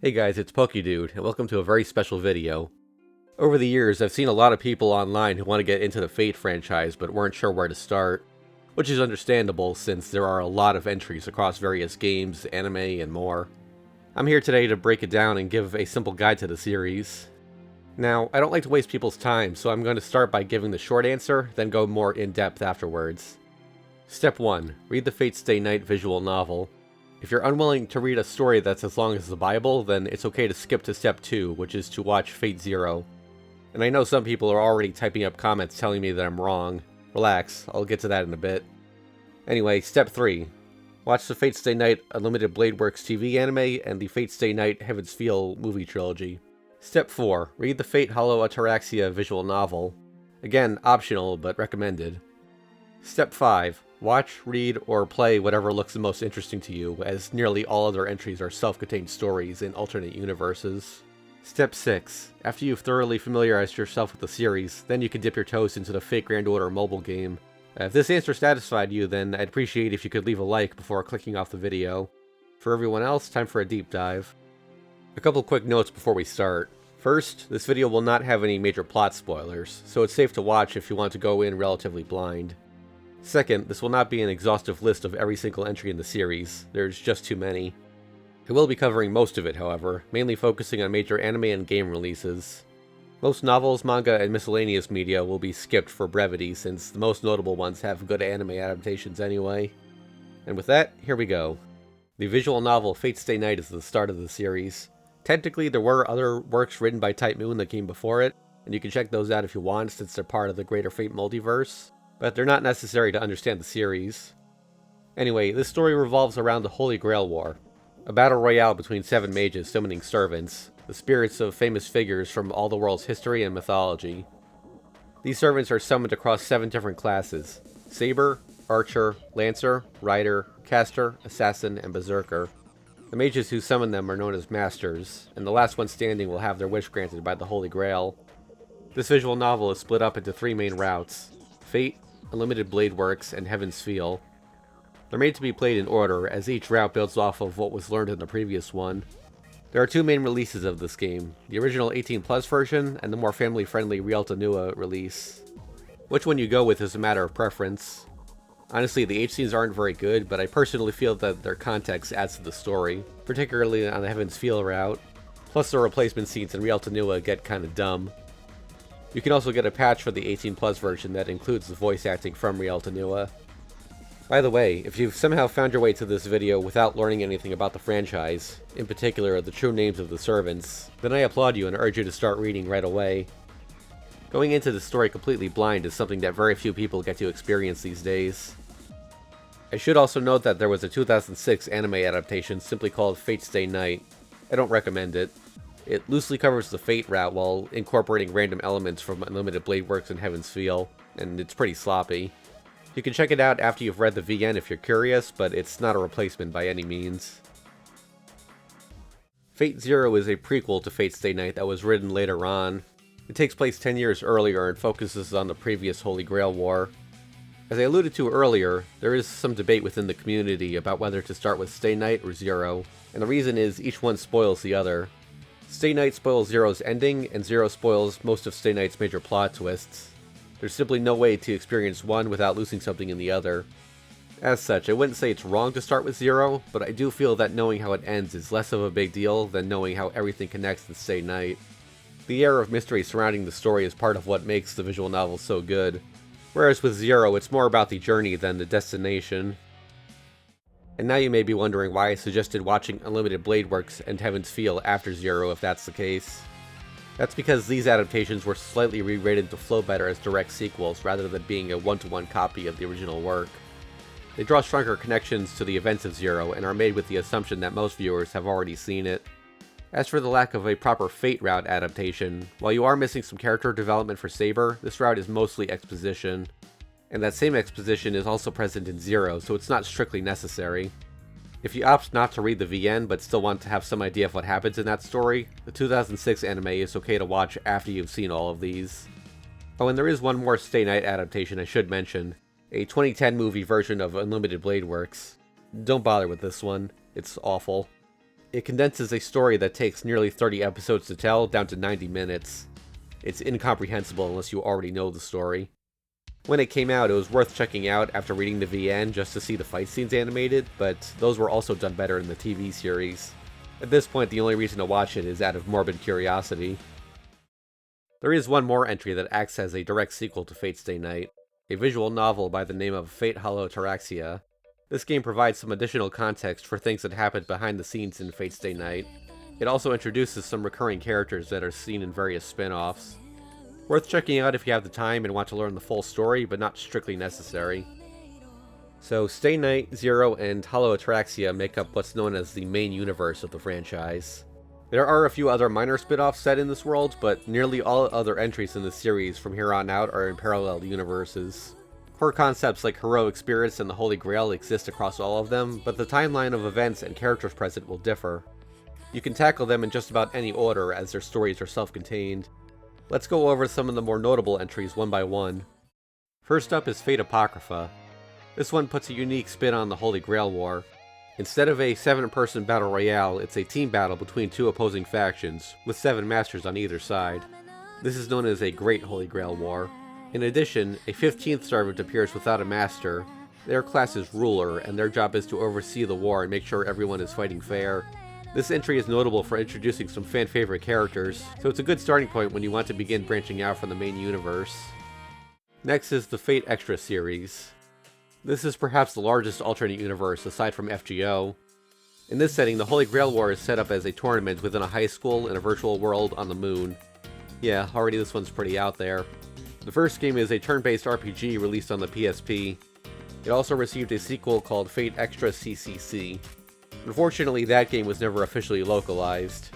Hey guys, it's PokeDude, and welcome to a very special video. Over the years, I've seen a lot of people online who want to get into the Fate franchise but weren't sure where to start, which is understandable since there are a lot of entries across various games, anime, and more. I'm here today to break it down and give a simple guide to the series. Now, I don't like to waste people's time, so I'm going to start by giving the short answer, then go more in-depth afterwards. Step 1. Read the Fate Stay Night visual novel. If you're unwilling to read a story that's as long as the Bible, then it's okay to skip to Step 2, which is to watch Fate Zero. And I know some people are already typing up comments telling me that I'm wrong. Relax, I'll get to that in a bit. Anyway, Step 3. Watch the Fate Stay Night Unlimited Blade Works TV anime and the Fate Stay Night Heaven's Feel movie trilogy. Step 4. Read the Fate Hollow Ataraxia visual novel. Again, optional, but recommended. Step 5. Watch, read, or play whatever looks the most interesting to you, as nearly all other entries are self-contained stories in alternate universes. Step 6. After you've thoroughly familiarized yourself with the series, then you can dip your toes into the Fate Grand Order mobile game. If this answer satisfied you, then I'd appreciate if you could leave a like before clicking off the video. For everyone else, time for a deep dive. A couple quick notes before we start. First, this video will not have any major plot spoilers, so it's safe to watch if you want to go in relatively blind. Second, this will not be an exhaustive list of every single entry in the series, there's just too many. I will be covering most of it, however, mainly focusing on major anime and game releases. Most novels, manga, and miscellaneous media will be skipped for brevity since the most notable ones have good anime adaptations anyway. And with that, here we go. The visual novel Fate Stay Night is the start of the series. Technically, there were other works written by Type Moon that came before it, and you can check those out if you want since they're part of the greater Fate multiverse. But they're not necessary to understand the series. Anyway, this story revolves around the Holy Grail War, a battle royale between 7 mages summoning servants, the spirits of famous figures from all the world's history and mythology. These servants are summoned across 7 different classes: Saber, Archer, Lancer, Rider, Caster, Assassin, and Berserker. The mages who summon them are known as Masters, and the last one standing will have their wish granted by the Holy Grail. This visual novel is split up into 3 main routes: Fate, Unlimited Blade Works, and Heaven's Feel. They're made to be played in order, as each route builds off of what was learned in the previous one. There are 2 main releases of this game, the original 18+ version, and the more family-friendly Rialta Nua release. Which one you go with is a matter of preference. Honestly, the H-scenes aren't very good, but I personally feel that their context adds to the story, particularly on the Heaven's Feel route. Plus the replacement scenes in Rialta Nua get kinda dumb. You can also get a patch for the 18+ version that includes the voice acting from Rialta Nua. By the way, if you've somehow found your way to this video without learning anything about the franchise, in particular the true names of the servants, then I applaud you and urge you to start reading right away. Going into the story completely blind is something that very few people get to experience these days. I should also note that there was a 2006 anime adaptation simply called Fate Stay Night. I don't recommend it. It loosely covers the Fate route while incorporating random elements from Unlimited Blade Works and Heaven's Feel, and it's pretty sloppy. You can check it out after you've read the VN if you're curious, but it's not a replacement by any means. Fate Zero is a prequel to Fate Stay Night that was written later on. It takes place 10 years earlier and focuses on the previous Holy Grail War. As I alluded to earlier, there is some debate within the community about whether to start with Stay Night or Zero, and the reason is each one spoils the other. Stay Night spoils Zero's ending, and Zero spoils most of Stay Night's major plot twists. There's simply no way to experience one without losing something in the other. As such, I wouldn't say it's wrong to start with Zero, but I do feel that knowing how it ends is less of a big deal than knowing how everything connects in Stay Night. The air of mystery surrounding the story is part of what makes the visual novel so good, whereas with Zero it's more about the journey than the destination. And now you may be wondering why I suggested watching Unlimited Blade Works and Heaven's Feel after Zero if that's the case. That's because these adaptations were slightly rewritten to flow better as direct sequels rather than being a one-to-one copy of the original work. They draw stronger connections to the events of Zero and are made with the assumption that most viewers have already seen it. As for the lack of a proper Fate route adaptation, while you are missing some character development for Saber, this route is mostly exposition. And that same exposition is also present in Zero, so it's not strictly necessary. If you opt not to read the VN but still want to have some idea of what happens in that story, the 2006 anime is okay to watch after you've seen all of these. Oh, and there is one more Stay Night adaptation I should mention, a 2010 movie version of Unlimited Blade Works. Don't bother with this one, it's awful. It condenses a story that takes nearly 30 episodes to tell down to 90 minutes. It's incomprehensible unless you already know the story. When it came out, it was worth checking out after reading the VN just to see the fight scenes animated, but those were also done better in the TV series. At this point, the only reason to watch it is out of morbid curiosity. There is one more entry that acts as a direct sequel to Fate Stay Night, a visual novel by the name of Fate Hollow Ataraxia. This game provides some additional context for things that happened behind the scenes in Fate Stay Night. It also introduces some recurring characters that are seen in various spin-offs. Worth checking out if you have the time and want to learn the full story, but not strictly necessary. So, Stay Night, Zero, and Hollow Ataraxia make up what's known as the main universe of the franchise. There are a few other minor spin-offs set in this world, but nearly all other entries in the series from here on out are in parallel universes. Core concepts like heroic spirits and the Holy Grail exist across all of them, but the timeline of events and characters present will differ. You can tackle them in just about any order, as their stories are self-contained. Let's go over some of the more notable entries one by one. First up is Fate Apocrypha. This one puts a unique spin on the Holy Grail War. Instead of a 7-person battle royale, it's a team battle between 2 opposing factions, with 7 masters on either side. This is known as a Great Holy Grail War. In addition, a 15th servant appears without a master. Their class is Ruler, and their job is to oversee the war and make sure everyone is fighting fair. This entry is notable for introducing some fan-favorite characters, so it's a good starting point when you want to begin branching out from the main universe. Next is the Fate Extra series. This is perhaps the largest alternate universe aside from FGO. In this setting, the Holy Grail War is set up as a tournament within a high school in a virtual world on the moon. Yeah, already this one's pretty out there. The first game is a turn-based RPG released on the PSP. It also received a sequel called Fate Extra CCC. Unfortunately, that game was never officially localized.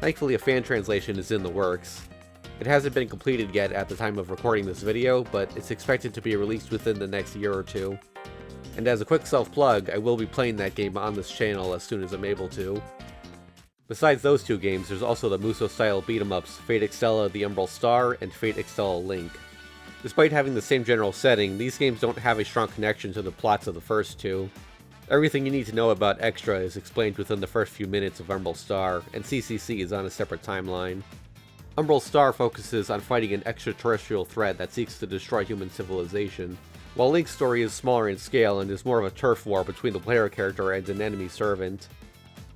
Thankfully, a fan translation is in the works. It hasn't been completed yet at the time of recording this video, but it's expected to be released within the next year or two. And as a quick self-plug, I will be playing that game on this channel as soon as I'm able to. Besides those 2 games, there's also the Muso-style beat-em-ups Fate Extella The Umbral Star and Fate Extella Link. Despite having the same general setting, these games don't have a strong connection to the plots of the first 2. Everything you need to know about Extra is explained within the first few minutes of Umbral Star, and CCC is on a separate timeline. Umbral Star focuses on fighting an extraterrestrial threat that seeks to destroy human civilization, while Link's story is smaller in scale and is more of a turf war between the player character and an enemy servant.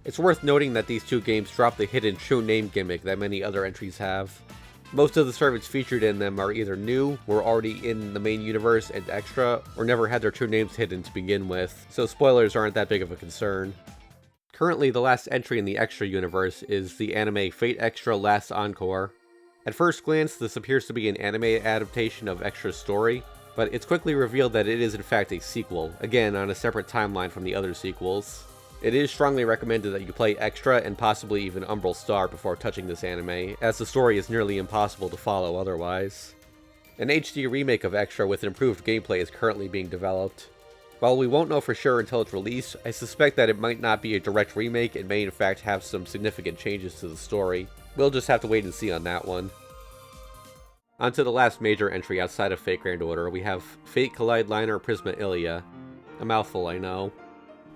It's worth noting that these 2 games drop the hidden true name gimmick that many other entries have. Most of the servants featured in them are either new, were already in the main universe and Extra, or never had their true names hidden to begin with, so spoilers aren't that big of a concern. Currently, the last entry in the Extra universe is the anime Fate Extra Last Encore. At first glance, this appears to be an anime adaptation of Extra's story, but it's quickly revealed that it is in fact a sequel, again on a separate timeline from the other sequels. It is strongly recommended that you play Extra and possibly even Umbral Star before touching this anime, as the story is nearly impossible to follow otherwise. An HD remake of Extra with improved gameplay is currently being developed. While we won't know for sure until its release, I suspect that it might not be a direct remake and may in fact have some significant changes to the story. We'll just have to wait and see on that one. On to the last major entry outside of Fate Grand Order, we have Fate Kaleid Liner Prisma Illya. A mouthful, I know.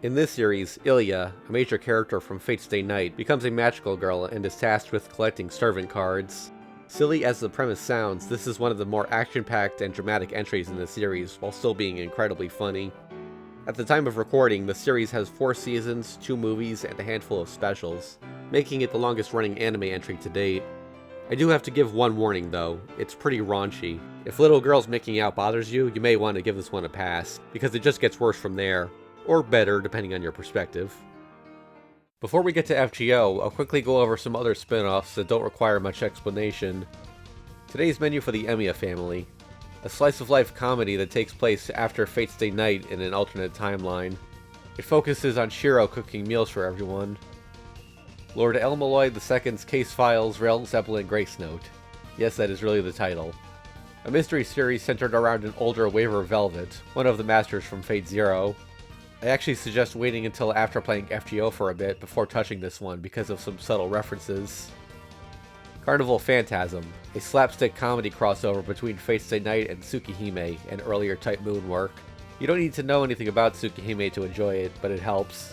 In this series, Illya, a major character from Fate Stay Night, becomes a magical girl and is tasked with collecting servant cards. Silly as the premise sounds, this is one of the more action-packed and dramatic entries in the series, while still being incredibly funny. At the time of recording, the series has 4 seasons, 2 movies, and a handful of specials, making it the longest-running anime entry to date. I do have to give one warning though, it's pretty raunchy. If little girls making out bothers you, you may want to give this one a pass, because it just gets worse from there. Or better, depending on your perspective. Before we get to FGO, I'll quickly go over some other spin-offs that don't require much explanation. Today's menu for the Emiya family. A slice-of-life comedy that takes place after Fate Stay Night in an alternate timeline. It focuses on Shiro cooking meals for everyone. Lord Elmaloy II's Case Files Rel Zeppelin Grace Note. Yes, that is really the title. A mystery series centered around an older Waver Velvet, one of the masters from Fate Zero. I actually suggest waiting until after playing FGO for a bit before touching this one because of some subtle references. Carnival Phantasm, a slapstick comedy crossover between Fate Stay Night and Tsukihime, an earlier Type Moon work. You don't need to know anything about Tsukihime to enjoy it, but it helps.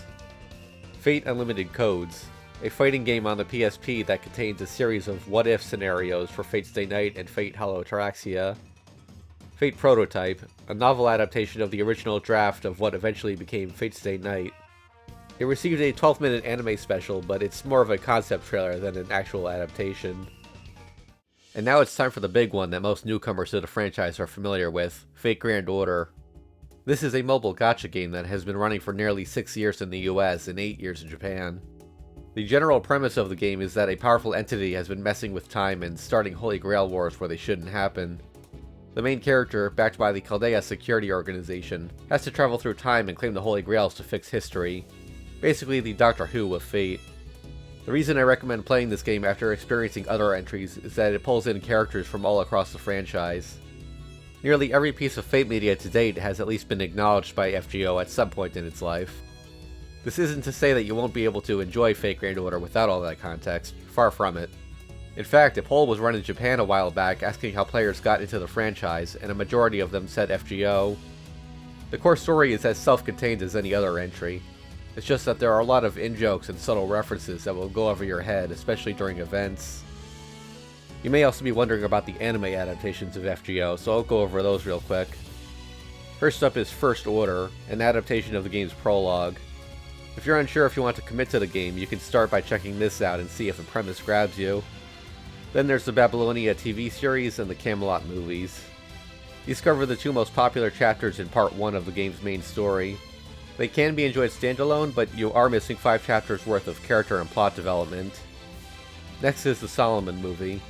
Fate Unlimited Codes, a fighting game on the PSP that contains a series of what-if scenarios for Fate Stay Night and Fate Hollow Ataraxia. Fate Prototype, a novel adaptation of the original draft of what eventually became Fate Stay Night. It received a 12-minute anime special, but it's more of a concept trailer than an actual adaptation. And now it's time for the big one that most newcomers to the franchise are familiar with, Fate Grand Order. This is a mobile gacha game that has been running for nearly 6 years in the US and 8 years in Japan. The general premise of the game is that a powerful entity has been messing with time and starting Holy Grail wars where they shouldn't happen. The main character, backed by the Chaldea security organization, has to travel through time and claim the Holy Grails to fix history. Basically the Doctor Who of Fate. The reason I recommend playing this game after experiencing other entries is that it pulls in characters from all across the franchise. Nearly every piece of Fate media to date has at least been acknowledged by FGO at some point in its life. This isn't to say that you won't be able to enjoy Fate Grand Order without all that context, far from it. In fact, a poll was run in Japan a while back asking how players got into the franchise, and a majority of them said FGO. The core story is as self-contained as any other entry. It's just that there are a lot of in-jokes and subtle references that will go over your head, especially during events. You may also be wondering about the anime adaptations of FGO, so I'll go over those real quick. First up is First Order, an adaptation of the game's prologue. If you're unsure if you want to commit to the game, you can start by checking this out and see if the premise grabs you. Then there's the Babylonia TV series and the Camelot movies. These cover the two most popular chapters in Part 1 of the game's main story. They can be enjoyed standalone, but you are missing 5 chapters worth of character and plot development. Next is the Solomon movie.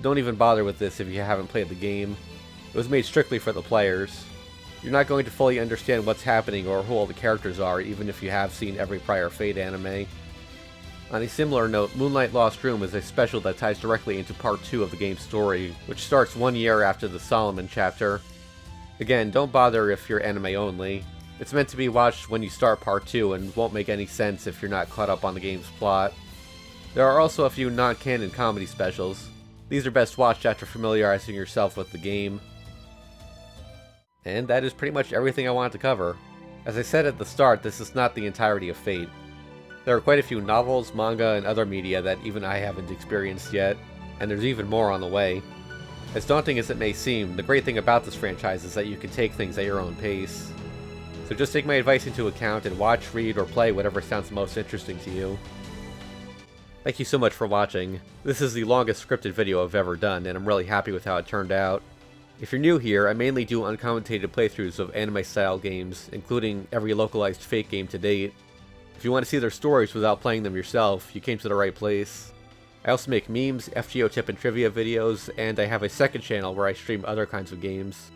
Don't even bother with this if you haven't played the game. It was made strictly for the players. You're not going to fully understand what's happening or who all the characters are, even if you have seen every prior Fate anime. On a similar note, Moonlight Lost Room is a special that ties directly into Part 2 of the game's story, which starts 1 year after the Solomon chapter. Again, don't bother if you're anime only. It's meant to be watched when you start Part 2 and won't make any sense if you're not caught up on the game's plot. There are also a few non-canon comedy specials. These are best watched after familiarizing yourself with the game. And that is pretty much everything I wanted to cover. As I said at the start, this is not the entirety of Fate. There are quite a few novels, manga, and other media that even I haven't experienced yet, and there's even more on the way. As daunting as it may seem, the great thing about this franchise is that you can take things at your own pace. So just take my advice into account and watch, read, or play whatever sounds most interesting to you. Thank you so much for watching. This is the longest scripted video I've ever done, and I'm really happy with how it turned out. If you're new here, I mainly do uncommented playthroughs of anime-style games, including every localized Fate game to date. If you want to see their stories without playing them yourself, you came to the right place. I also make memes, FGO tip and trivia videos, and I have a second channel where I stream other kinds of games.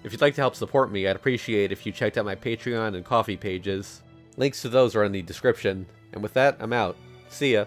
If you'd like to help support me, I'd appreciate if you checked out my Patreon and Ko-fi pages. Links to those are in the description. And with that, I'm out. See ya.